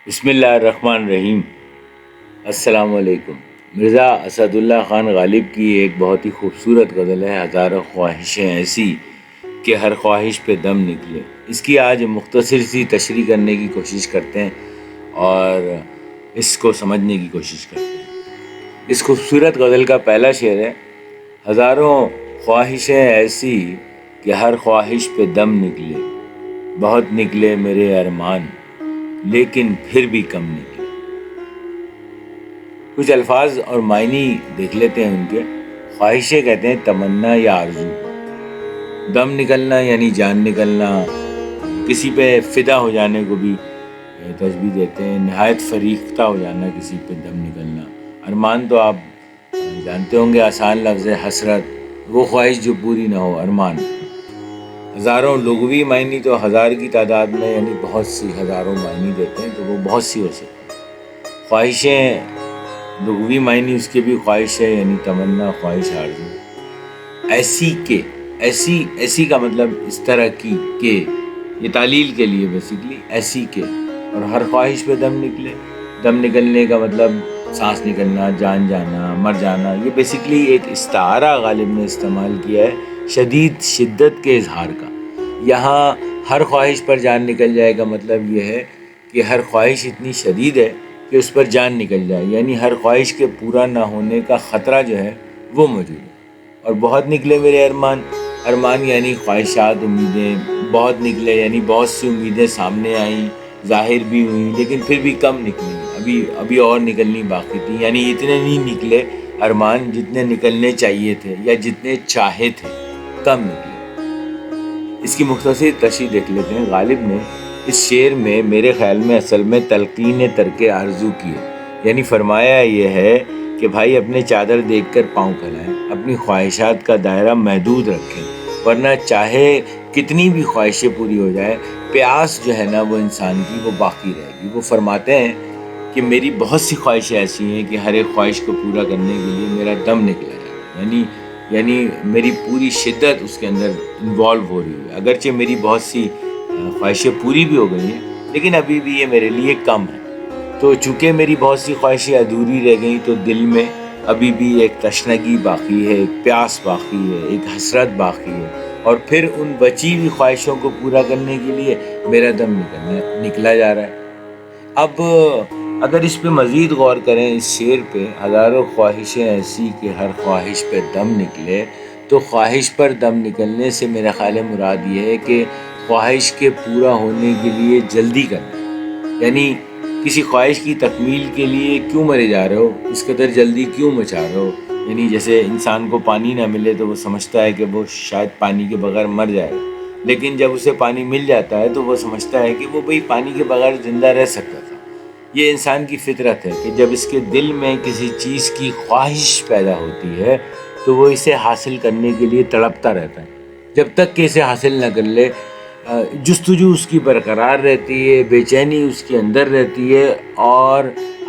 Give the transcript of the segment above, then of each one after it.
بسم اللہ الرحمن الرحیم۔ السلام علیکم۔ مرزا اسد اللہ خان غالب کی ایک بہت ہی خوبصورت غزل ہے، ہزاروں خواہشیں ایسی کہ ہر خواہش پہ دم نکلے۔ اس کی آج مختصر سی تشریح کرنے کی کوشش کرتے ہیں اور اس کو سمجھنے کی کوشش کرتے ہیں۔ اس خوبصورت غزل کا پہلا شعر ہے: ہزاروں خواہشیں ایسی کہ ہر خواہش پہ دم نکلے، بہت نکلے میرے ارمان لیکن پھر بھی کم نکلے۔ کچھ الفاظ اور معنی دیکھ لیتے ہیں ان کے۔ خواہشیں کہتے ہیں تمنا یا آرزو، دم نکلنا یعنی جان نکلنا، کسی پہ فدا ہو جانے کو بھی تشبیہ دیتے ہیں، نہایت فریختہ ہو جانا، کسی پہ دم نکلنا۔ ارمان تو آپ جانتے ہوں گے، آسان لفظ ہے، حسرت، وہ خواہش جو پوری نہ ہو، ارمان۔ ہزاروں لغوی معنی تو ہزار کی تعداد میں یعنی بہت سی، ہزاروں معنی دیتے ہیں تو وہ بہت سی ہو سکتی ہیں۔ خواہشیں لغوی معنی اس کے بھی خواہش ہے یعنی تمنا، خواہش، آرزو۔ ایسی کہ، ایسی کا مطلب اس طرح کی کہ، یہ تعلیل کے لیے بیسیکلی، ایسی کہ، اور ہر خواہش پہ دم نکلے۔ دم نکلنے کا مطلب سانس نکلنا، جان جانا، مر جانا۔ یہ بیسیکلی ایک استعارہ غالب نے استعمال کیا ہے شدید شدت کے اظہار کا۔ یہاں ہر خواہش پر جان نکل جائے گا مطلب یہ ہے کہ ہر خواہش اتنی شدید ہے کہ اس پر جان نکل جائے، یعنی ہر خواہش کے پورا نہ ہونے کا خطرہ جو ہے وہ موجود ہے۔ اور بہت نکلے میرے ارمان، ارمان یعنی خواہشات، امیدیں، بہت نکلے یعنی بہت سی امیدیں سامنے آئیں، ظاہر بھی ہوئیں، لیکن پھر بھی کم نکلیں، ابھی اور نکلنی باقی تھی، یعنی اتنے نہیں نکلے ارمان جتنے نکلنے چاہیے تھے یا جتنے چاہے تھے، کم نکلے۔ اس کی مختصر تشریح دیکھ لیتے ہیں۔ غالب نے اس شعر میں میرے خیال میں اصل میں تلقین ترک آرزو کی ہے، یعنی فرمایا یہ ہے کہ بھائی اپنے چادر دیکھ کر پاؤں پھیلائیں، اپنی خواہشات کا دائرہ محدود رکھیں، ورنہ چاہے کتنی بھی خواہشیں پوری ہو جائے، پیاس جو ہے نا وہ انسان کی وہ باقی رہے گی۔ وہ فرماتے ہیں کہ میری بہت سی خواہشیں ایسی ہیں کہ ہر ایک خواہش کو پورا کرنے کے لیے میرا دم نکلا جائے، یعنی میری پوری شدت اس کے اندر انوالو ہو رہی ہے۔ اگرچہ میری بہت سی خواہشیں پوری بھی ہو گئی ہیں لیکن ابھی بھی یہ میرے لیے کم ہے۔ تو چونکہ میری بہت سی خواہشیں ادھوری رہ گئیں تو دل میں ابھی بھی ایک تشنگی باقی ہے، ایک پیاس باقی ہے، ایک حسرت باقی ہے، اور پھر ان بچی ہوئی خواہشوں کو پورا کرنے کے لیے میرا دم نکلا جا رہا ہے۔ اب اگر اس پہ مزید غور کریں، اس شعر پہ، ہزاروں خواہشیں ایسی کہ ہر خواہش پہ دم نکلے، تو خواہش پر دم نکلنے سے میرا خیال مراد یہ ہے کہ خواہش کے پورا ہونے کے لیے جلدی کرنا، یعنی کسی خواہش کی تکمیل کے لیے کیوں مرے جا رہے ہو، اس قدر جلدی کیوں مچا رہے ہو۔ یعنی جیسے انسان کو پانی نہ ملے تو وہ سمجھتا ہے کہ وہ شاید پانی کے بغیر مر جائے گا، لیکن جب اسے پانی مل جاتا ہے تو وہ سمجھتا ہے کہ وہ بھئی پانی کے بغیر زندہ رہ سکتا تھا۔ یہ انسان کی فطرت ہے کہ جب اس کے دل میں کسی چیز کی خواہش پیدا ہوتی ہے تو وہ اسے حاصل کرنے کے لیے تڑپتا رہتا ہے، جب تک کہ اسے حاصل نہ کر لے۔ جستجو اس کی برقرار رہتی ہے، بے چینی اس کے اندر رہتی ہے، اور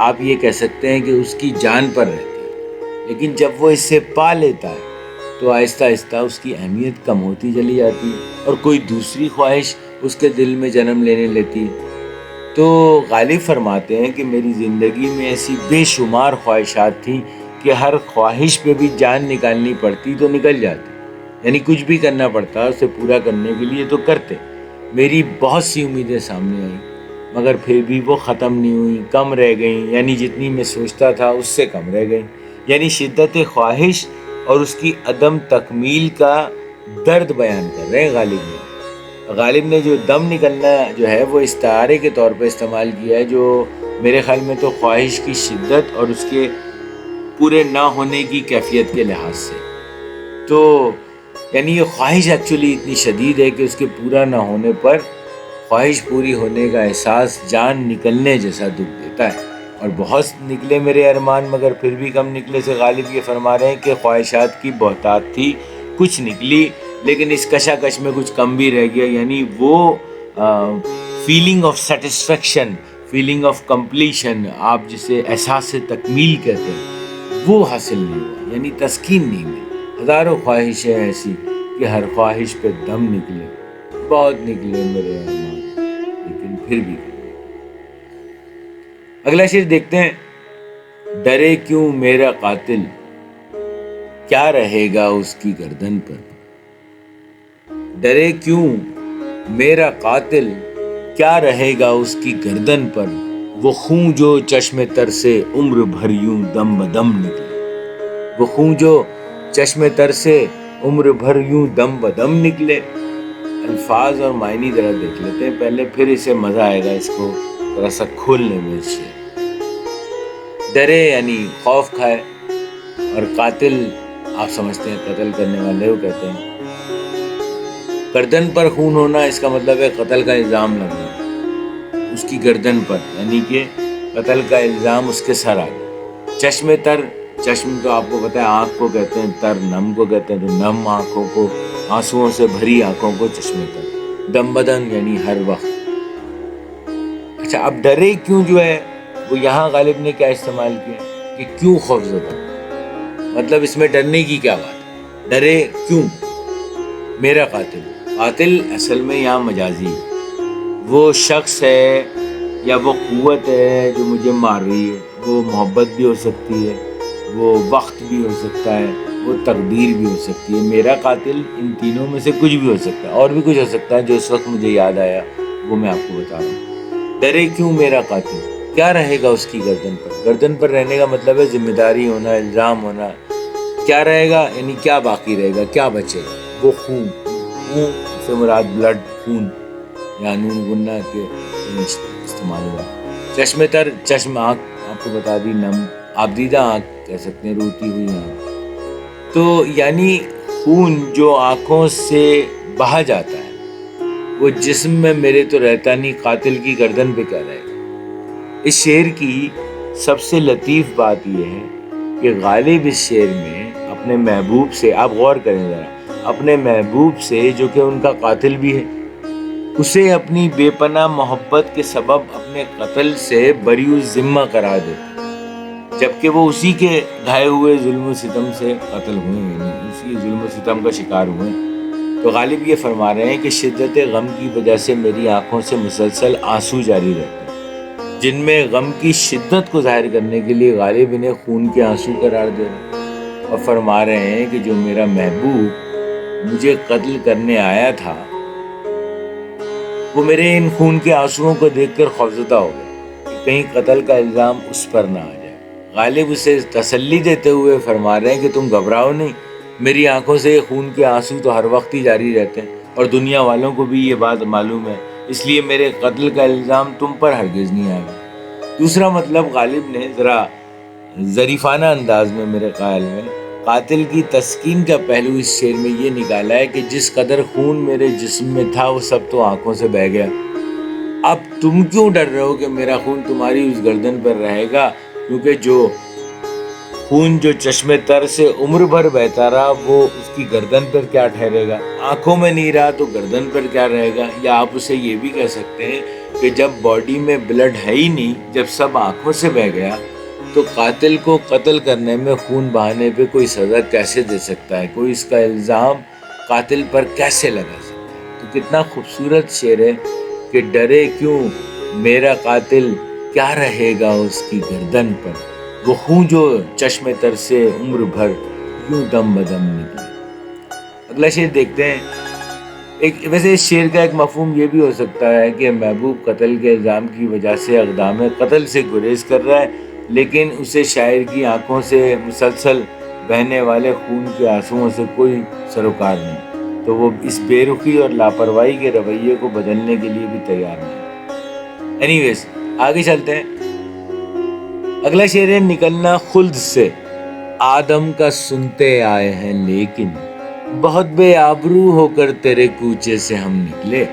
آپ یہ کہہ سکتے ہیں کہ اس کی جان پر رہتی ہے۔ لیکن جب وہ اسے پا لیتا ہے تو آہستہ آہستہ اس کی اہمیت کم ہوتی چلی جاتی ہے اور کوئی دوسری خواہش اس کے دل میں جنم لینے لیتی ہے۔ تو غالب فرماتے ہیں کہ میری زندگی میں ایسی بے شمار خواہشات تھیں کہ ہر خواہش پہ بھی جان نکالنی پڑتی تو نکل جاتی، یعنی کچھ بھی کرنا پڑتا اسے پورا کرنے کے لیے تو کرتے۔ میری بہت سی امیدیں سامنے آئیں مگر پھر بھی وہ ختم نہیں ہوئیں، کم رہ گئیں، یعنی جتنی میں سوچتا تھا اس سے کم رہ گئیں۔ یعنی شدت خواہش اور اس کی عدم تکمیل کا درد بیان کر رہے ہیں غالب نے جو دم نکلنا جو ہے وہ استعارے کے طور پہ استعمال کیا ہے، جو میرے خیال میں تو خواہش کی شدت اور اس کے پورے نہ ہونے کی کیفیت کے لحاظ سے، تو یعنی یہ خواہش ایکچولی اتنی شدید ہے کہ اس کے پورا نہ ہونے پر خواہش پوری ہونے کا احساس جان نکلنے جیسا دکھ دیتا ہے۔ اور بہت نکلے میرے ارمان مگر پھر بھی کم نکلے سے غالب یہ فرما رہے ہیں کہ خواہشات کی بہتات تھی، کچھ نکلی لیکن اس کشاکش میں کچھ کم بھی رہ گیا، یعنی وہ feeling of satisfaction, feeling of completion, آپ جسے احساس تکمیل کہتے ہیں، وہ حاصل نہیں ہوا، یعنی تسکین نہیں ملی۔ ہزاروں خواہشیں ایسی کہ ہر خواہش پہ دم نکلے، بہت نکلے میرے ارمان لیکن پھر بھی اگلا شعر دیکھتے ہیں. ڈرے کیوں میرا قاتل کیا رہے گا اس کی گردن پر. ڈرے کیوں میرا قاتل کیا رہے گا اس کی گردن پر. وہ خون جو چشم تر سے عمر بھر یوں دم بدم نکلے. وہ خون جو چشم تر سے عمر بھر یوں دم بدم نکلے. الفاظ اور معنی ذرا دیکھ لیتے ہیں پہلے، پھر اسے مزہ آئے گا اس کو ذرا سا کھولنے میں. اس شعر ڈرے یعنی خوف کھائے، اور قاتل آپ سمجھتے ہیں قتل کرنے والے کو کہتے ہیں. گردن پر خون ہونا اس کا مطلب ہے قتل کا الزام لگنا اس کی گردن پر، یعنی کہ قتل کا الزام اس کے سر آ گیا. چشم تر، چشم تو آپ کو پتہ ہے آنکھ کو کہتے ہیں، تر نم کو کہتے ہیں، تو نم آنکھوں کو، آنسوؤں سے بھری آنکھوں کو چشم تر. دم بدن یعنی ہر وقت. اچھا، اب ڈرے کیوں جو ہے وہ یہاں غالب نے کیا استعمال کیا کہ کیوں خوفزدہ، مطلب اس میں ڈرنے کی کیا بات ہے. ڈرے کیوں میرا قاتل. قاتل اصل میں یہاں مجازی ہے، وہ شخص ہے یا وہ قوت ہے جو مجھے مار رہی ہے. وہ محبت بھی ہو سکتی ہے، وہ وقت بھی ہو سکتا ہے، وہ تقدیر بھی ہو سکتی ہے. میرا قاتل ان تینوں میں سے کچھ بھی ہو سکتا ہے، اور بھی کچھ ہو سکتا ہے جو اس وقت مجھے یاد آیا وہ میں آپ کو بتا رہا ہوں. ڈرے کیوں میرا قاتل کیا رہے گا اس کی گردن پر. گردن پر رہنے کا مطلب ہے ذمہ داری ہونا، الزام ہونا. کیا رہے گا یعنی کیا باقی رہے گا، کیا بچے گا. وہ خون، خون سے مراد بلڈ، خون یا نون گنہ کے استعمال ہوا. چشم تر، چشم آنکھ آپ کو بتا دی، نم آبدیدہ آنکھ کہہ سکتے ہیں، روتی ہوئی آنکھ. تو یعنی خون جو آنکھوں سے بہا جاتا ہے وہ جسم میں میرے تو رہتا نہیں، قاتل کی گردن پہ کیا رہے گا. اس شعر کی سب سے لطیف بات یہ ہے کہ غالب اس شعر میں اپنے محبوب سے، آپ غور کریں ذرا، اپنے محبوب سے جو کہ ان کا قاتل بھی ہے، اسے اپنی بے پناہ محبت کے سبب اپنے قتل سے بری الذمہ قرار دیتے، جبکہ وہ اسی کے ڈھائے ہوئے ظلم و ستم سے قتل ہوئے، یعنی اسی ظلم و ستم کا شکار ہوئے. تو غالب یہ فرما رہے ہیں کہ شدت غم کی وجہ سے میری آنکھوں سے مسلسل آنسو جاری رہتے ہیں، جن میں غم کی شدت کو ظاہر کرنے کے لیے غالب انہیں خون کے آنسو قرار دے رہے ہیں، اور فرما رہے ہیں کہ جو میرا محبوب مجھے قتل کرنے آیا تھا وہ میرے ان خون کے آنسوؤں کو دیکھ کر خوفزدہ ہو گیا کہ کہیں قتل کا الزام اس پر نہ آ جائے. غالب اسے تسلی دیتے ہوئے فرما رہے ہیں کہ تم گھبراؤ نہیں، میری آنکھوں سے خون کے آنسو تو ہر وقت ہی جاری رہتے ہیں، اور دنیا والوں کو بھی یہ بات معلوم ہے، اس لیے میرے قتل کا الزام تم پر ہرگز نہیں آئے گا. دوسرا مطلب غالب نے ذرا ظریفانہ انداز میں میرے خیال میں قاتل کی تسکین کا پہلو اس شعر میں یہ نکالا ہے کہ جس قدر خون میرے جسم میں تھا وہ سب تو آنکھوں سے بہہ گیا. اب تم کیوں ڈر رہے ہو کہ میرا خون تمہاری اس گردن پر رہے گا، کیونکہ جو خون جو چشم تر سے عمر بھر بہتا رہا وہ اس کی گردن پر کیا ٹھہرے گا. آنکھوں میں نہیں رہا تو گردن پر کیا رہے گا. یا آپ اسے یہ بھی کہہ سکتے ہیں کہ جب باڈی میں بلڈ ہے ہی نہیں، جب سب آنکھوں سے بہہ گیا، تو قاتل کو قتل کرنے میں خون بہانے پہ کوئی سزا کیسے دے سکتا ہے، کوئی اس کا الزام قاتل پر کیسے لگا سکتا ہے. تو کتنا خوبصورت شعر ہے کہ ڈرے کیوں میرا قاتل کیا رہے گا اس کی گردن پر، وہ خون جو چشم تر سے عمر بھر یوں دم بدم نکلے. اگلا شعر دیکھتے ہیں. ویسے اس شعر کا ایک مفہوم یہ بھی ہو سکتا ہے کہ محبوب قتل کے الزام کی وجہ سے اقدام قتل سے گریز کر رہا ہے، لیکن اسے شاعر کی آنکھوں سے مسلسل بہنے والے خون کے آنسوؤں سے کوئی سروکار نہیں، تو وہ اس بے رخی اور لاپرواہی کے رویے کو بدلنے کے لیے بھی تیار نہیں. اینی ویز آگے چلتے ہیں. اگلا شعر ہے نکلنا خلد سے آدم کا سنتے آئے ہیں، لیکن بہت بے آبرو ہو کر تیرے کوچے سے ہم نکلے.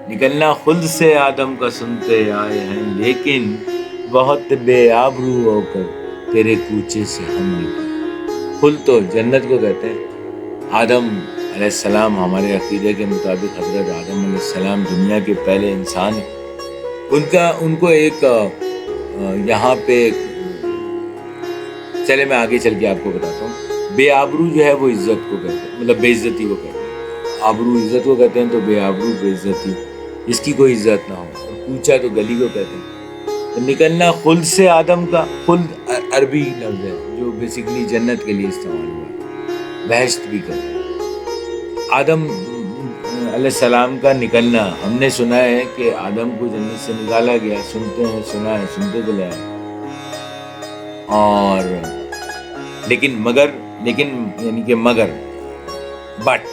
نکلنا خلد سے آدم کا سنتے آئے ہیں، لیکن بہت بے آبرو ہو کر تیرے کوچے سے ہم نکلے. خلد تو جنت کو کہتے ہیں. آدم علیہ السلام ہمارے عقیدے کے مطابق حضرت آدم علیہ السلام دنیا کے پہلے انسان ہیں. ان کو ایک یہاں پہ چلے میں آگے چل کے آپ کو بتاتا ہوں. بے آبرو جو ہے وہ عزت کو کہتے ہیں، مطلب بے عزتی کو کہتے ہیں. آبرو عزت کو کہتے ہیں، تو بے آبرو بے عزتی، جس کی کوئی عزت نہ ہو. اور کوچا تو گلی کو کہتے ہیں. تو نکلنا خلد سے آدم کا، خلد عربی لفظ ہے جو بیسیکلی جنت کے لیے استعمال ہوا ہے، بہشت بھی کرتا ہے۔ آدم علیہ السلام کا نکلنا، ہم نے سنا ہے کہ آدم کو جنت سے نکالا گیا، سنتے ہیں، سنا ہے، سنتے چلے آئے، اور لیکن مگر بٹ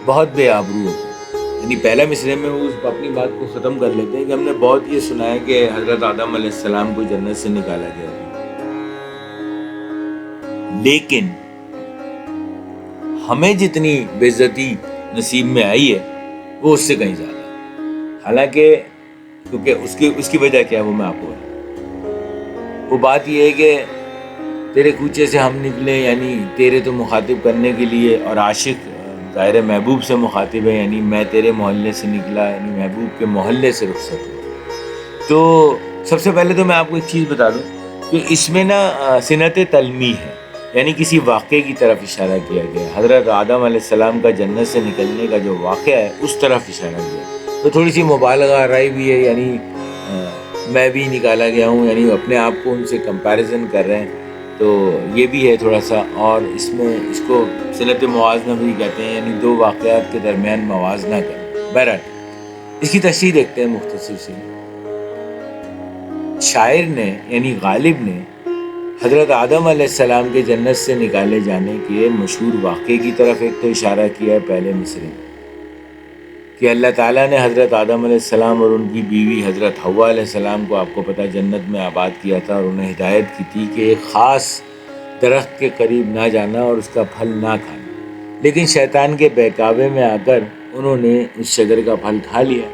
بہت بے آبرو ہوتے ہیں۔ یعنی پہلا مصرعے میں وہ اپنی بات کو ختم کر لیتے ہیں کہ ہم نے بہت یہ سنا ہے کہ حضرت آدم علیہ السلام کو جنت سے نکالا گیا، لیکن ہمیں جتنی بے عزتی نصیب میں آئی ہے وہ اس سے کہیں زیادہ ہے۔ حالانکہ کیونکہ اس کی وجہ کیا ہے وہ میں آپ کو بتاؤں۔ وہ بات یہ ہے کہ تیرے کوچے سے ہم نکلے، یعنی تیرے تو مخاطب کرنے کے لیے، اور عاشق ظاہر محبوب سے مخاطب ہے، یعنی میں تیرے محلے سے نکلا، یعنی محبوب کے محلے سے رخصت ہوا۔ تو سب سے پہلے تو میں آپ کو ایک چیز بتا دوں کہ اس میں نا صنعت تلمیح ہے، یعنی کسی واقعے کی طرف اشارہ کیا گیا۔ حضرت آدم علیہ السلام کا جنت سے نکلنے کا جو واقعہ ہے اس طرف اشارہ کیا، تو تھوڑی سی مبالغہ آرائی بھی ہے، یعنی میں بھی نکالا گیا ہوں، یعنی اپنے آپ کو ان سے کمپیریزن کر رہے ہیں، تو یہ بھی ہے تھوڑا سا، اور اس میں اس کو صلت موازنہ بھی کہتے ہیں، یعنی دو واقعات کے درمیان موازنہ کرنا۔ بہرحال اس کی تشریح دیکھتے ہیں مختصر سے۔ شاعر نے یعنی غالب نے حضرت آدم علیہ السلام کے جنت سے نکالے جانے کے مشہور واقعے کی طرف ایک تو اشارہ کیا ہے پہلے مصرعے میں، کہ اللہ تعالیٰ نے حضرت آدم علیہ السلام اور ان کی بیوی حضرت حوا علیہ السلام کو، آپ کو پتہ، جنت میں آباد کیا تھا، اور انہیں ہدایت کی تھی کہ ایک خاص درخت کے قریب نہ جانا اور اس کا پھل نہ کھانا، لیکن شیطان کے بہکاوے میں آ کر انہوں نے اس شجر کا پھل کھا لیا،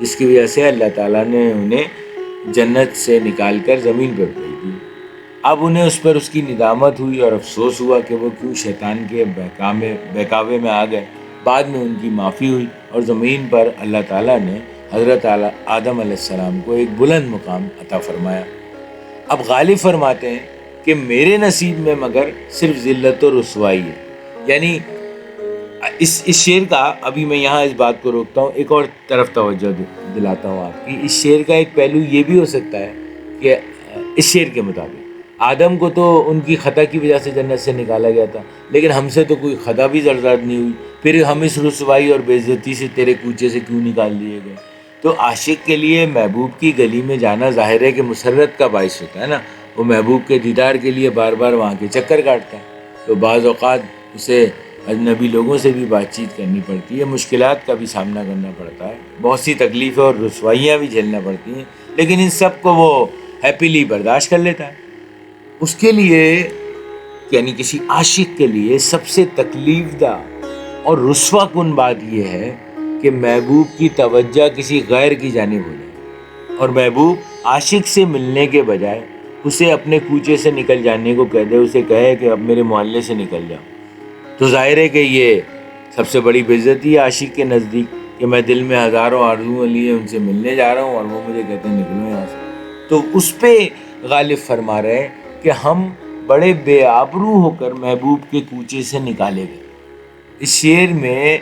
جس کی وجہ سے اللہ تعالیٰ نے انہیں جنت سے نکال کر زمین پر بھیج دی۔ اب انہیں اس پر اس کی ندامت ہوئی اور افسوس ہوا کہ وہ کیوں شیطان کے بہکاوے میں آ گئے۔ بعد میں ان کی معافی ہوئی اور زمین پر اللہ تعالیٰ نے حضرت آدم علیہ السلام کو ایک بلند مقام عطا فرمایا۔ اب غالب فرماتے ہیں کہ میرے نصیب میں مگر صرف ذلت و رسوائی ہے، یعنی اس شعر کا، ابھی میں یہاں اس بات کو روکتا ہوں، ایک اور طرف توجہ دلاتا ہوں آپ کی۔ اس شعر کا ایک پہلو یہ بھی ہو سکتا ہے کہ اس شعر کے مطابق آدم کو تو ان کی خطا کی وجہ سے جنت سے نکالا گیا تھا، لیکن ہم سے تو کوئی خطا بھی زرزاد نہیں ہوئی، پھر ہم اس رسوائی اور بے عزتی سے تیرے کوچے سے کیوں نکال دیے گئے؟ تو عاشق کے لیے محبوب کی گلی میں جانا ظاہر ہے کہ مسرت کا باعث ہوتا ہے نا، وہ محبوب کے دیدار کے لیے بار بار وہاں کے چکر کاٹتا ہے، تو بعض اوقات اسے اجنبی لوگوں سے بھی بات چیت کرنی پڑتی ہے، مشکلات کا بھی سامنا کرنا پڑتا ہے، بہت سی تکلیفیں اور رسوائیاں بھی جھیلنا پڑتی ہیں، لیکن ان سب کو وہ ہیپیلی برداشت کر لیتا ہے۔ اس کے لیے یعنی کسی عاشق کے لیے سب سے تکلیف دہ اور رسوا کن بات یہ ہے کہ محبوب کی توجہ کسی غیر کی جانب ہو جائے، اور محبوب عاشق سے ملنے کے بجائے اسے اپنے کوچے سے نکل جانے کو کہہ دے، اسے کہے کہ اب میرے محلے سے نکل جاؤ، تو ظاہر ہے کہ یہ سب سے بڑی بے عزتی ہے عاشق کے نزدیک، کہ میں دل میں ہزاروں آرزوؤں لیے ان سے ملنے جا رہا ہوں اور وہ مجھے کہتے ہیں نکلو یہاں سے۔ تو اس پہ غالب فرما رہے ہیں کہ ہم بڑے بے آبرو ہو کر محبوب کے کوچے سے نکالے گئے۔ اس شعر میں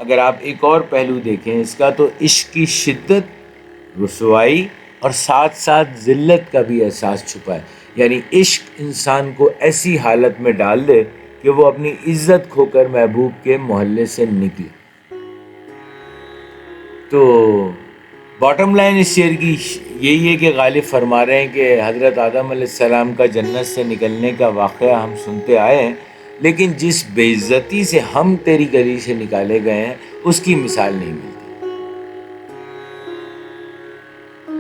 اگر آپ ایک اور پہلو دیکھیں اس کا، تو عشق کی شدت، رسوائی اور ساتھ ساتھ ذلت کا بھی احساس چھپا ہے، یعنی عشق انسان کو ایسی حالت میں ڈال دے کہ وہ اپنی عزت کھو کر محبوب کے محلے سے نکلے۔ تو باٹم لائن اس شعر کی یہی ہے کہ غالب فرما رہے ہیں کہ حضرت آدم علیہ السلام کا جنت سے نکلنے کا واقعہ ہم سنتے آئے ہیں، لیکن جس بے عزتی سے ہم تیری گلی سے نکالے گئے ہیں اس کی مثال نہیں ملتی۔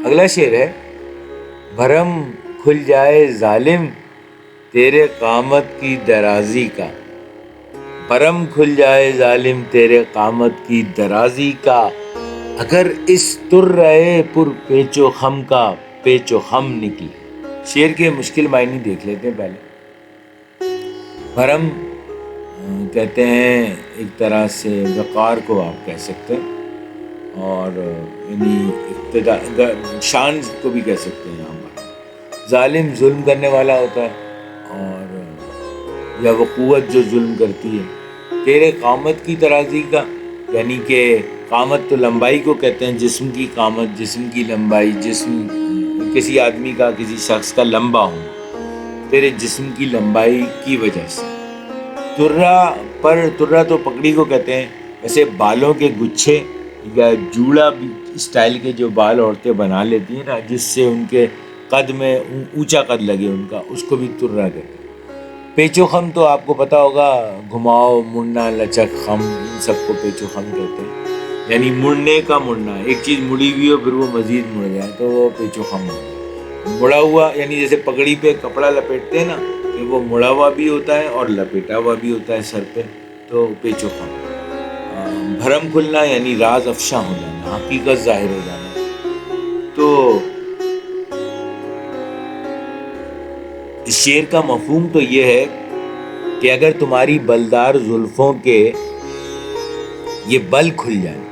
اگلا شعر ہے، بھرم کھل جائے ظالم تیرے قامت کی درازی کا، بھرم کھل جائے ظالم تیرے قامت کی درازی کا، اگر اس تر رہے پر پیچ و خم کا پیچ و خم نکلے۔ شعر کے مشکل معنی دیکھ لیتے ہیں پہلے۔ بھرم کہتے ہیں ایک طرح سے وقار کو آپ کہہ سکتے ہیں، اور یعنی شان کو بھی کہہ سکتے ہیں۔ یہاں پر ظالم ظلم کرنے والا ہوتا ہے، اور یا وہ قوت جو ظلم کرتی ہے۔ تیرے قامت کی ترازی کا، یعنی کہ قامت تو لمبائی کو کہتے ہیں، جسم کی قامت، جسم کی لمبائی، جسم کسی آدمی کا کسی شخص کا لمبا ہونا تیرے جسم کی لمبائی کی وجہ سے. ترا تو پگڑی کو کہتے ہیں. ویسے بالوں کے گچھے یا جوڑا بھی اسٹائل کے جو بال عورتیں بنا لیتی ہیں نا، جس سے ان کے قد میں اونچا قد لگے ان کا، اس کو بھی ترا کہتے ہیں. پیچ و خم تو آپ کو پتا ہوگا، گھماؤ، مڑنا، لچک، خم، ان سب کو پیچ و خم کہتے ہیں. یعنی مڑنے کا مڑنا، ایک چیز مڑی ہوئی ہو پھر وہ مزید مڑ جائے تو وہ پیچ و خم ہوتا ہے. مڑا ہوا یعنی جیسے پگڑی پہ کپڑا لپیٹتے ہیں نا، کہ وہ مڑا ہوا بھی ہوتا ہے اور لپیٹا ہوا بھی ہوتا ہے سر پہ، تو پیچ و خم. بھرم کھلنا یعنی راز افشاں ہو جانا، حقیقت ظاہر ہو جانا. تو اس شعر کا مفہوم تو یہ ہے کہ اگر تمہاری بلدار زلفوں کے یہ بل کھل جائیں،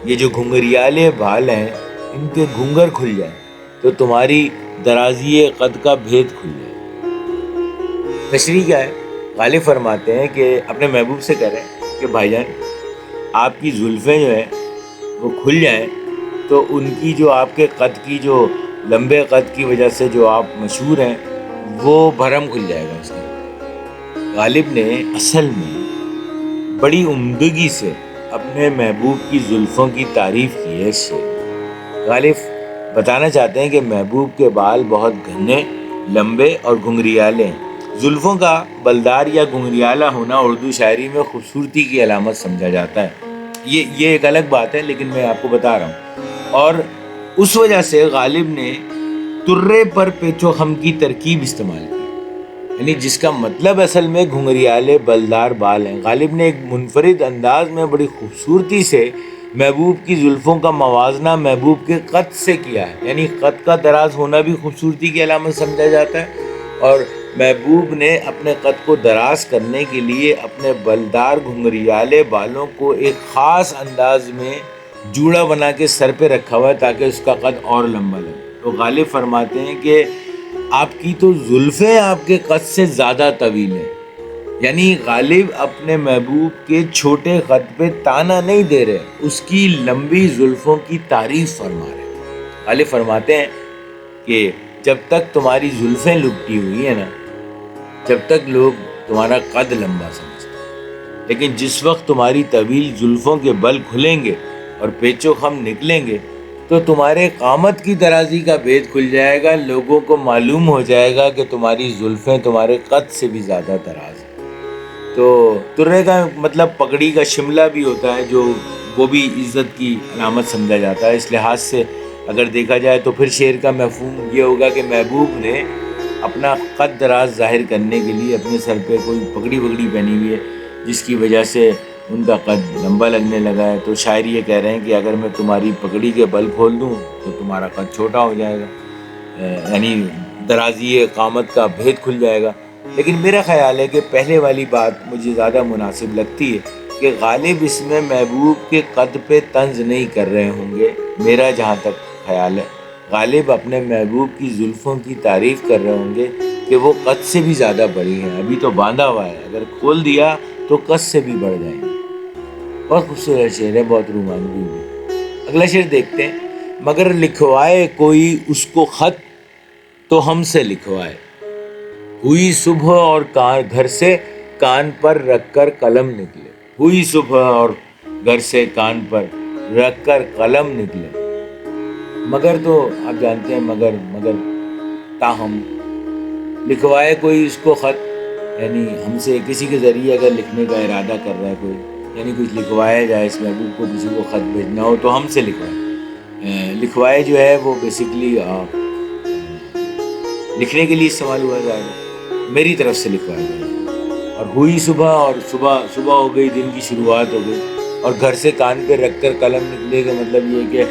یہ جو گھنگریالے بال ہیں ان کے گھنگر کھل جائیں، تو تمہاری درازی قد کا بھید کھل جائے. تشریح کیا ہے؟ غالب فرماتے ہیں کہ اپنے محبوب سے کہہ رہے ہیں کہ بھائی جان، آپ کی زلفیں جو ہیں وہ کھل جائیں تو ان کی جو آپ کے قد کی، جو لمبے قد کی وجہ سے جو آپ مشہور ہیں، وہ بھرم کھل جائے گا اس کا. غالب نے اصل میں بڑی عمدگی سے اپنے محبوب کی زلفوں کی تعریف کی ہے. اس سے غالب بتانا چاہتے ہیں کہ محبوب کے بال بہت گھنے، لمبے اور گھنگریالے ہیں. زلفوں کا بلدار یا گھنگریالہ ہونا اردو شاعری میں خوبصورتی کی علامت سمجھا جاتا ہے. یہ ایک الگ بات ہے، لیکن میں آپ کو بتا رہا ہوں. اور اس وجہ سے غالب نے ترے پر پیچ و خم کی ترکیب استعمال کی، یعنی جس کا مطلب اصل میں گھنگریالے بلدار بال ہیں. غالب نے ایک منفرد انداز میں بڑی خوبصورتی سے محبوب کی زلفوں کا موازنہ محبوب کے قد سے کیا ہے. یعنی قد کا دراز ہونا بھی خوبصورتی کی علامت سمجھا جاتا ہے، اور محبوب نے اپنے قد کو دراز کرنے کے لیے اپنے بلدار گھنگریالے بالوں کو ایک خاص انداز میں جوڑا بنا کے سر پہ رکھا ہوا ہے تاکہ اس کا قد اور لمبا لگے. تو غالب فرماتے ہیں کہ آپ کی تو زلفیں آپ کے قد سے زیادہ طویل ہیں. یعنی غالب اپنے محبوب کے چھوٹے قد پہ تانا نہیں دے رہے، اس کی لمبی زلفوں کی تعریف فرما رہے ہیں. غالب فرماتے ہیں کہ جب تک تمہاری زلفیں لپٹی ہوئی ہیں نا، جب تک لوگ تمہارا قد لمبا سمجھتے ہیں، لیکن جس وقت تمہاری طویل زلفوں کے بل کھلیں گے اور پیچ و خم نکلیں گے تو تمہارے قامت کی درازی کا بھید کھل جائے گا. لوگوں کو معلوم ہو جائے گا کہ تمہاری زلفیں تمہارے قد سے بھی زیادہ دراز ہیں. تو ترے کا مطلب پگڑی کا شملہ بھی ہوتا ہے، جو وہ بھی عزت کی علامت سمجھا جاتا ہے. اس لحاظ سے اگر دیکھا جائے تو پھر شعر کا مفہوم یہ ہوگا کہ محبوب نے اپنا قد دراز ظاہر کرنے کے لیے اپنے سر پہ کوئی پگڑی پہنی ہوئی ہے، جس کی وجہ سے ان کا قد لمبا لگنے لگا ہے. تو شاعر یہ کہہ رہے ہیں کہ اگر میں تمہاری پگڑی کے بل کھول دوں تو تمہارا قد چھوٹا ہو جائے گا، یعنی درازی قامت کا بھید کھل جائے گا. لیکن میرا خیال ہے کہ پہلے والی بات مجھے زیادہ مناسب لگتی ہے کہ غالب اس میں محبوب کے قد پہ طنز نہیں کر رہے ہوں گے. میرا جہاں تک خیال ہے غالب اپنے محبوب کی زلفوں کی تعریف کر رہے ہوں گے کہ وہ قد سے بھی زیادہ بڑی ہیں. ابھی تو باندھا ہوا ہے، اگر کھول دیا تو قد سے بھی بڑھ جائیں گے. بہت خوبصورت شعر ہے، بہت رومانوی بھی. اگلا شعر دیکھتے ہیں. مگر لکھوائے کوئی اس کو خط تو ہم سے لکھوائے، ہوئی صبح اور گھر سے کان پر رکھ کر قلم نکلے. ہوئی صبح اور گھر سے کان پر رکھ کر قلم نکلے. مگر تو آپ جانتے ہیں، مگر تاہم لکھوائے کوئی اس کو خط، یعنی ہم سے کسی کے ذریعے اگر لکھنے کا ارادہ کر رہا ہے کوئی، یعنی کچھ لکھوایا جائے اس محبوب کو، کسی کو خط بھیجنا ہو تو ہم سے لکھوائے. لکھوائے جو ہے وہ بیسیکلی لکھنے کے لیے استعمال ہوا جائے گا، میری طرف سے لکھوایا جائے گا. اور ہوئی صبح، اور صبح ہو گئی، دن کی شروعات ہو گئی، اور گھر سے کان پہ رکھ کر قلم نکلے کا مطلب یہ کہ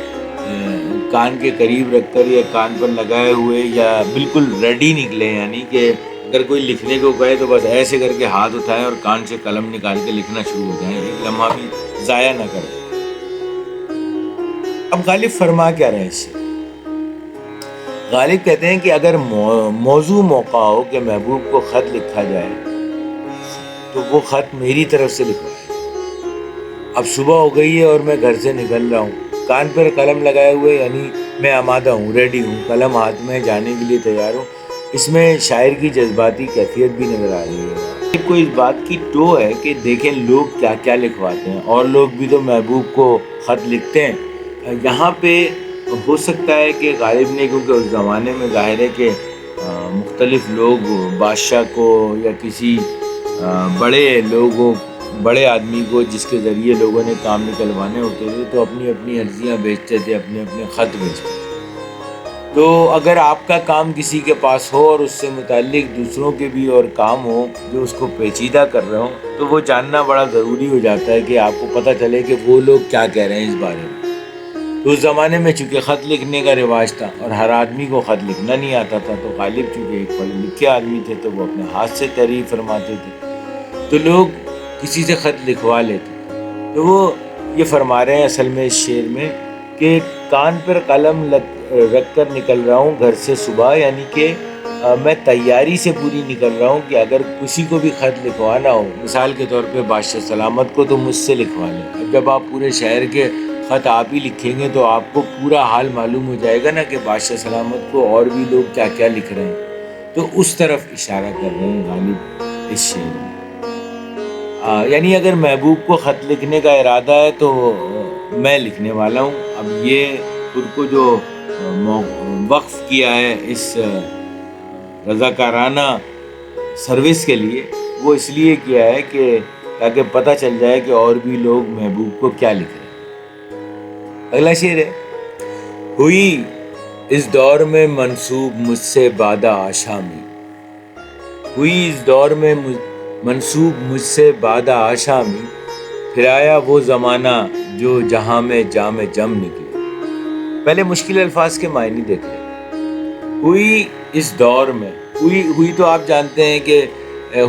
کان کے قریب رکھ کر یا کان پر لگائے ہوئے یا بالکل ریڈی نکلے. یعنی کہ اگر کوئی لکھنے کو کہے تو بس ایسے کر کے ہاتھ اٹھائے اور کان سے قلم نکال کے لکھنا شروع ہو جائیں، ایک لمحہ بھی ضائع نہ کرے. اب غالب فرما کیا رہے ہیں اس سے؟ غالب کہتے ہیں کہ اگر موضوع موقع ہو کہ محبوب کو خط لکھا جائے تو وہ خط میری طرف سے لکھوائے. اب صبح ہو گئی ہے اور میں گھر سے نکل رہا ہوں، کان پر قلم لگائے ہوئے، یعنی میں آمادہ ہوں، ریڈی ہوں، قلم ہاتھ میں جانے کے لیے تیار ہوں۔ اس میں شاعر کی جذباتی کیفیت بھی نظر آ رہی ہے۔ کو اس بات کی ٹو ہے کہ دیکھیں لوگ کیا کیا لکھواتے ہیں، اور لوگ بھی تو محبوب کو خط لکھتے ہیں۔ یہاں پہ ہو سکتا ہے کہ غالب نے، کیونکہ اس زمانے میں ظاہر ہے کہ مختلف لوگ بادشاہ کو یا کسی بڑے لوگوں، بڑے آدمی کو جس کے ذریعے لوگوں نے کام نکلوانے ہوتے تھے، تو اپنی اپنی عرضیاں بھیجتے تھے، اپنے اپنے خط بھیجتے تھے۔ تو اگر آپ کا کام کسی کے پاس ہو اور اس سے متعلق دوسروں کے بھی اور کام ہو جو اس کو پیچیدہ کر رہے ہوں، تو وہ جاننا بڑا ضروری ہو جاتا ہے کہ آپ کو پتہ چلے کہ وہ لوگ کیا کہہ رہے ہیں اس بارے میں۔ تو اس زمانے میں چونکہ خط لکھنے کا رواج تھا اور ہر آدمی کو خط لکھنا نہیں آتا تھا، تو غالب چونکہ ایک پڑھے لکھے آدمی تھے تو وہ اپنے ہاتھ سے تحریر فرماتے تھے، تو لوگ کسی سے خط لکھوا لیتے تھے۔ تو وہ یہ فرما رہے ہیں اصل میں اس شعر میں کہ کان پر قلم رکھ کر نکل رہا ہوں گھر سے صبح، یعنی کہ میں تیاری سے پوری نکل رہا ہوں کہ اگر کسی کو بھی خط لکھوانا ہو، مثال کے طور پہ بادشاہ سلامت کو، تو مجھ سے لکھوا لیں۔ اب جب آپ پورے شہر کے خط آپ ہی لکھیں گے تو آپ کو پورا حال معلوم ہو جائے گا نا کہ بادشاہ سلامت کو اور بھی لوگ کیا کیا لکھ رہے ہیں۔ تو اس طرف اشارہ کر رہے ہیں غالب اس شعر میں۔ یعنی اگر محبوب کو خط لکھنے کا ارادہ ہے تو میں لکھنے والا ہوں۔ اب یہ خود کو جو وقف کیا ہے اس رضاکارانہ سروس کے لیے، وہ اس لیے کیا ہے کہ تاکہ پتہ چل جائے کہ اور بھی لوگ محبوب کو کیا لکھ رہے ہیں۔ اگلا شعر ہے، ہوئی اس دور میں منسوب مجھ سے بادہ آشامی، ہوئی اس دور میں منسوب مجھ سے بادہ آشامی، پھر آیا وہ زمانہ جو جہاں میں جام جم نکلے۔ پہلے مشکل الفاظ کے معنی دیکھ لیں۔ ہوئی اس دور میں، ہوئی تو آپ جانتے ہیں کہ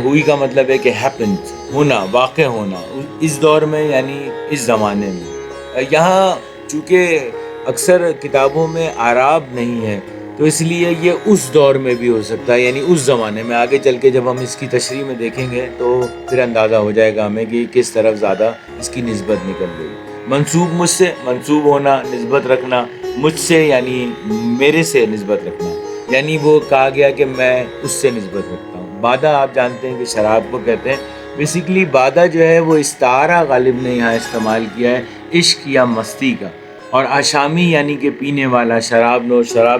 ہوئی کا مطلب ہے کہ ہیپنڈ، ہونا، واقع ہونا، اس دور میں یعنی اس زمانے میں۔ یہاں چونکہ اکثر کتابوں میں اعراب نہیں ہے تو اس لیے یہ اس دور میں بھی ہو سکتا ہے، یعنی اس زمانے میں۔ آگے چل کے جب ہم اس کی تشریح میں دیکھیں گے تو پھر اندازہ ہو جائے گا ہمیں کہ کس طرف زیادہ اس کی نسبت نکل گئی۔ منسوب مجھ سے، منسوب ہونا، نسبت رکھنا، مجھ سے یعنی میرے سے نسبت رکھنا، یعنی وہ کہا گیا کہ میں اس سے نسبت رکھتا ہوں۔ بادہ آپ جانتے ہیں کہ شراب کو کہتے ہیں۔ بیسیکلی بادہ جو ہے وہ استعارہ غالب نے یہاں استعمال کیا ہے عشق یا مستی کا، اور آشامی یعنی کہ پینے والا، شراب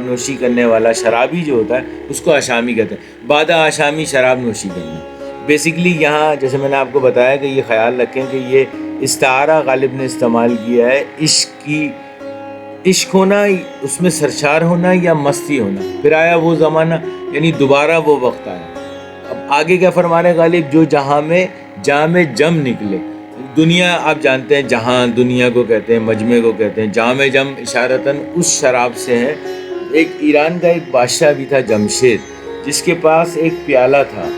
نوشی کرنے والا، شرابی جو ہوتا ہے اس کو آشامی کہتے ہیں۔ بادہ آشامی شراب نوشی کرنا۔ بیسیکلی یہاں جیسے میں نے آپ کو بتایا کہ یہ خیال رکھیں کہ یہ استعارہ غالب نے استعمال کیا ہے عشق ہونا، اس میں سرشار ہونا یا مستی ہونا۔ پھر آیا وہ زمانہ یعنی دوبارہ وہ وقت آیا۔ اب آگے کیا فرما رہے غالب، جو جہاں میں جام جم نکلے۔ دنیا آپ جانتے ہیں، جہاں دنیا کو کہتے ہیں، مجمع کو کہتے ہیں۔ جام جم اشارتاً اس شراب سے ہے۔ ایک ایران کا ایک بادشاہ بھی تھا جمشید، جس کے پاس ایک پیالہ تھا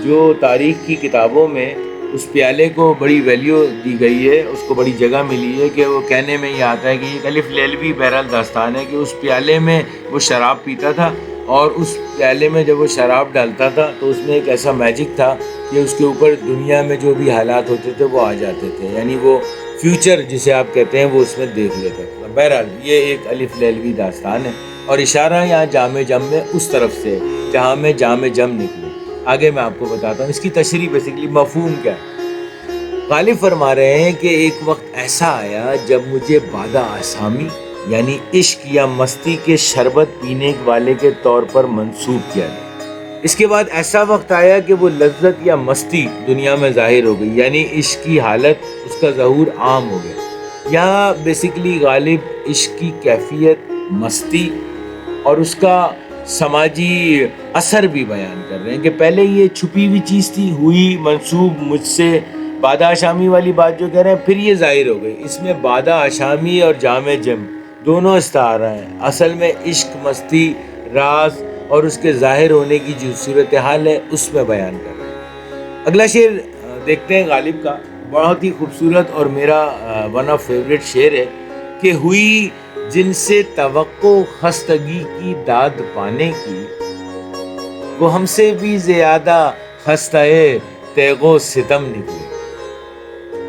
جو تاریخ کی کتابوں میں اس پیالے کو بڑی ویلیو دی گئی ہے، اس کو بڑی جگہ ملی ہے کہ وہ کہنے میں یہ آتا ہے کہ یہ الف لیلوی بہرحال داستان ہے کہ اس پیالے میں وہ شراب پیتا تھا، اور اس پیالے میں جب وہ شراب ڈالتا تھا تو اس میں ایک ایسا میجک تھا کہ اس کے اوپر دنیا میں جو بھی حالات ہوتے تھے وہ آ جاتے تھے، یعنی وہ فیوچر جسے آپ کہتے ہیں وہ اس میں دیکھ لیتا تھا۔ بہرحال یہ ایک الف لیلوی داستان ہے، اور اشارہ یہاں جام جم میں اس طرف سے جہاں میں جام جم نکلے۔ آگے میں آپ کو بتاتا ہوں اس کی تشریح، بیسیکلی مفہوم کیا ہے۔ غالب فرما رہے ہیں کہ ایک وقت ایسا آیا جب مجھے بادہ آسامی یعنی عشق یا مستی کے شربت پینے والے کے طور پر منسوب کیا گیا۔ اس کے بعد ایسا وقت آیا کہ وہ لذت یا مستی دنیا میں ظاہر ہو گئی، یعنی عشق کی حالت، اس کا ظہور عام ہو گیا۔ یہاں بیسیکلی غالب عشق کی کیفیت، مستی اور اس کا سماجی اثر بھی بیان کر رہے ہیں کہ پہلے یہ چھپی ہوئی چیز تھی، ہوئی منسوب مجھ سے بادہ آشامی والی بات جو کہہ رہے ہیں، پھر یہ ظاہر ہو گئی۔ اس میں بادہ آشامی اور جام جم دونوں استعارہ ہیں۔ اصل میں عشق، مستی، راز اور اس کے ظاہر ہونے کی جو صورتحال ہے اس میں بیان کر رہے ہیں۔ اگلا شعر دیکھتے ہیں غالب کا، بہت ہی خوبصورت اور میرا ون آف فیوریٹ شعر ہے کہ ہوئی جن سے توقع خستگی کی داد پانے کی، وہ ہم سے بھی زیادہ خستہ تیغ و ستم نکلے۔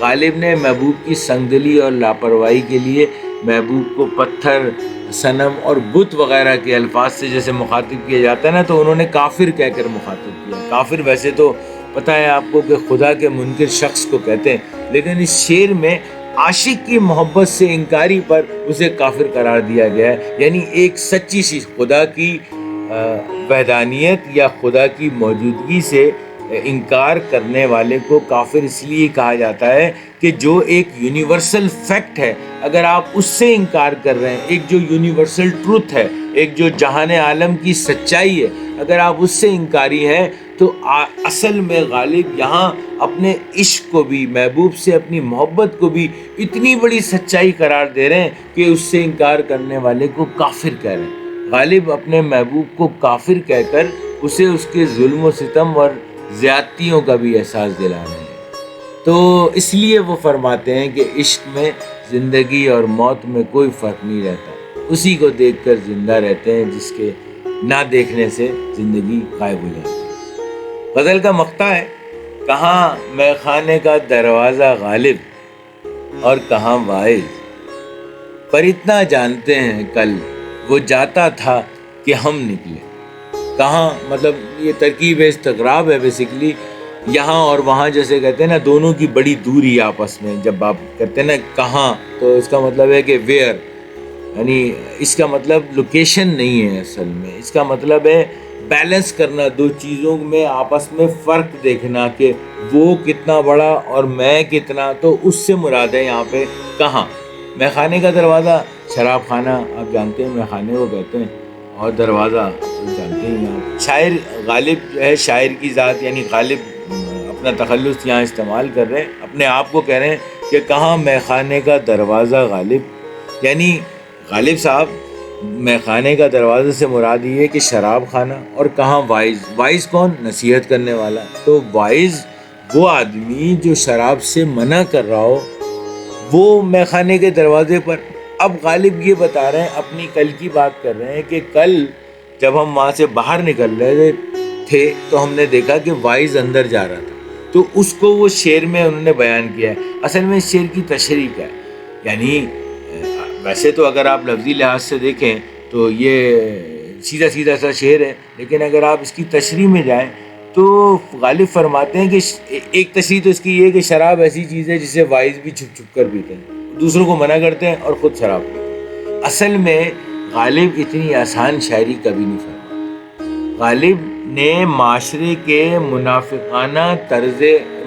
غالب نے محبوب کی سنگدلی اور لاپرواہی کے لیے محبوب کو پتھر، صنم اور بت وغیرہ کے الفاظ سے جیسے مخاطب کیا جاتا ہے نا، تو انہوں نے کافر کہہ کر مخاطب کیا۔ کافر ویسے تو پتہ ہے آپ کو کہ خدا کے منکر شخص کو کہتے ہیں، لیکن اس شعر میں عاشق کی محبت سے انکاری پر اسے کافر قرار دیا گیا ہے۔ یعنی ایک سچی چیز، خدا کی وحدانیت یا خدا کی موجودگی سے انکار کرنے والے کو کافر اس لیے کہا جاتا ہے کہ جو ایک یونیورسل فیکٹ ہے، اگر آپ اس سے انکار کر رہے ہیں، ایک جو یونیورسل ٹروتھ ہے، ایک جو جہان عالم کی سچائی ہے، اگر آپ اس سے انکاری ہیں تو اصل میں غالب یہاں اپنے عشق کو بھی، محبوب سے اپنی محبت کو بھی اتنی بڑی سچائی قرار دے رہے ہیں کہ اس سے انکار کرنے والے کو کافر کہہ رہے ہیں۔ غالب اپنے محبوب کو کافر کہہ کر اسے اس کے ظلم و ستم اور زیادتیوں کا بھی احساس دلا رہے ہیں۔ تو اس لیے وہ فرماتے ہیں کہ عشق میں زندگی اور موت میں کوئی فرق نہیں رہتا، اسی کو دیکھ کر زندہ رہتے ہیں جس کے نہ دیکھنے سے زندگی غائب ہو جاتی ہے۔ غزل کا مقطع ہے، کہاں میں خانے کا دروازہ غالب اور کہاں واعظ، پر اتنا جانتے ہیں کل وہ جاتا تھا کہ ہم نکلے۔ کہاں مطلب یہ ترکیب استغراب ہے بیسیکلی، یہاں اور وہاں جیسے کہتے ہیں نا، دونوں کی بڑی دوری آپس میں، جب آپ کہتے ہیں نا کہاں تو اس کا مطلب ہے کہ ویئر، یعنی اس کا مطلب لوکیشن نہیں ہے، اصل میں اس کا مطلب ہے بیلنس کرنا دو چیزوں میں، آپس میں فرق دیکھنا کہ وہ کتنا بڑا اور میں کتنا، تو اس سے مراد ہے یہاں پہ کہاں۔ میں خانے کا دروازہ، شراب خانہ آپ جانتے ہیں، میں خانے کو کہتے ہیں، اور دروازہ جانتے ہیں آپ۔ شاعر غالب جو ہے، شاعر کی ذات یعنی غالب اپنا تخلص یہاں استعمال کر رہے ہیں، اپنے آپ کو کہہ رہے ہیں کہ کہاں میں خانے کا دروازہ غالب، یعنی غالب صاحب میں خانے کا دروازے سے مراد یہ ہے کہ شراب خانہ، اور کہاں وائز۔ وائز کون؟ نصیحت کرنے والا۔ تو وائز وہ آدمی جو شراب سے منع کر رہا ہو، وہ میں خانے کے دروازے پر۔ اب غالب یہ بتا رہے ہیں، اپنی کل کی بات کر رہے ہیں کہ کل جب ہم وہاں سے باہر نکل رہے تھے تو ہم نے دیکھا کہ وائز اندر جا رہا تھا، تو اس کو وہ شعر میں انہوں نے بیان کیا ہے۔ اصل میں اس شعر کی تشریح کیا ہے، یعنی ویسے تو اگر آپ لفظی لحاظ سے دیکھیں تو یہ سیدھا سیدھا سا شعر ہے، لیکن اگر آپ اس کی تشریح میں جائیں تو غالب فرماتے ہیں کہ ایک تشریح تو اس کی یہ ہے کہ شراب ایسی چیز ہے جسے وائز بھی چھپ چھپ کر پیتے ہیں، دوسروں کو منع کرتے ہیں اور خود شراب پیتے ہیں۔ اصل میں غالب اتنی آسان شاعری کبھی نہیں فرماتے۔ غالب نے معاشرے کے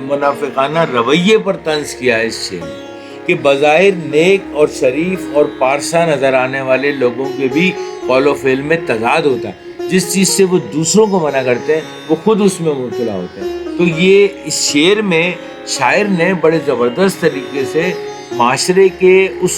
منافقانہ رویے پر طنز کیا ہے اس شعر میں، کہ بظاہر نیک اور شریف اور پارسا نظر آنے والے لوگوں کے بھی قول و فعل میں تضاد ہوتا ہے، جس چیز سے وہ دوسروں کو منع کرتے ہیں وہ خود اس میں مبتلا ہوتے ہیں۔ تو یہ اس شعر میں شاعر نے بڑے زبردست طریقے سے معاشرے کے اس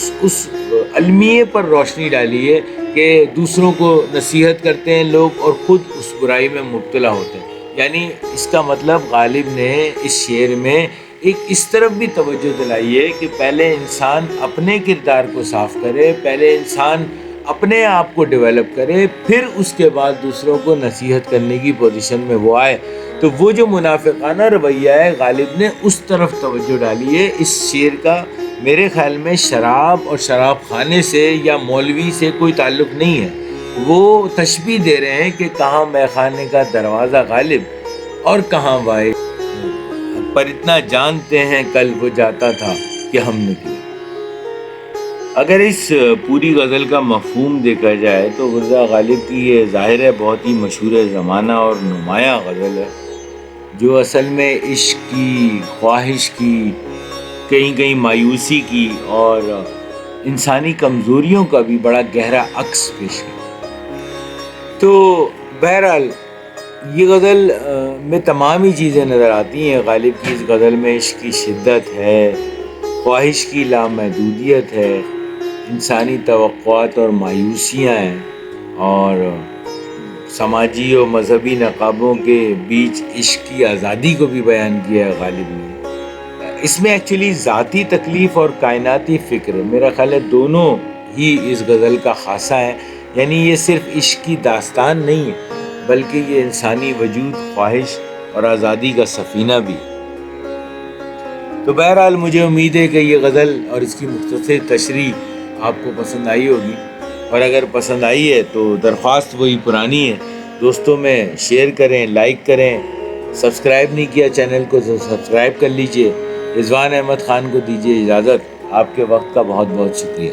المیے پر روشنی ڈالی ہے کہ دوسروں کو نصیحت کرتے ہیں لوگ اور خود اس برائی میں مبتلا ہوتے ہیں۔ یعنی اس کا مطلب غالب نے اس شعر میں ایک اس طرف بھی توجہ دلائی ہے کہ پہلے انسان اپنے کردار کو صاف کرے، پہلے انسان اپنے آپ کو ڈیولپ کرے، پھر اس کے بعد دوسروں کو نصیحت کرنے کی پوزیشن میں وہ آئے۔ تو وہ جو منافقانہ رویہ ہے، غالب نے اس طرف توجہ ڈالی ہے۔ اس شعر کا میرے خیال میں شراب اور شراب خانے سے یا مولوی سے کوئی تعلق نہیں ہے، وہ تشبیہ دے رہے ہیں کہ کہاں میں خانے کا دروازہ غالب اور کہاں وائز، پر اتنا جانتے ہیں کل وہ جاتا تھا کہ ہم نکلے۔ اگر اس پوری غزل کا مفہوم دیکھا جائے تو مرزا غالب کی یہ ظاہر ہے بہت ہی مشہور زمانہ اور نمایاں غزل ہے، جو اصل میں عشق کی، خواہش کی، کہیں کہیں مایوسی کی اور انسانی کمزوریوں کا بھی بڑا گہرا عکس پیش کرتا ہے۔ تو بہرحال یہ غزل میں تمام ہی چیزیں نظر آتی ہیں۔ غالب کی اس غزل میں عشق کی شدت ہے، خواہش کی لامحدودیت ہے، انسانی توقعات اور مایوسیاں ہیں، اور سماجی و مذہبی نقابوں کے بیچ عشق کی آزادی کو بھی بیان کیا ہے غالب نے۔ اس میں ایکچولی ذاتی تکلیف اور کائناتی فکر، میرا خیال ہے دونوں ہی اس غزل کا خاصہ ہے۔ یعنی یہ صرف عشق کی داستان نہیں ہے، بلکہ یہ انسانی وجود، خواہش اور آزادی کا سفینہ بھی۔ تو بہرحال مجھے امید ہے کہ یہ غزل اور اس کی مختصر تشریح آپ کو پسند آئی ہوگی، اور اگر پسند آئی ہے تو درخواست وہی پرانی ہے، دوستوں میں شیئر کریں، لائک کریں، سبسکرائب نہیں کیا چینل کو تو سبسکرائب کر لیجئے۔ رضوان احمد خان کو دیجیے اجازت، آپ کے وقت کا بہت بہت شکریہ۔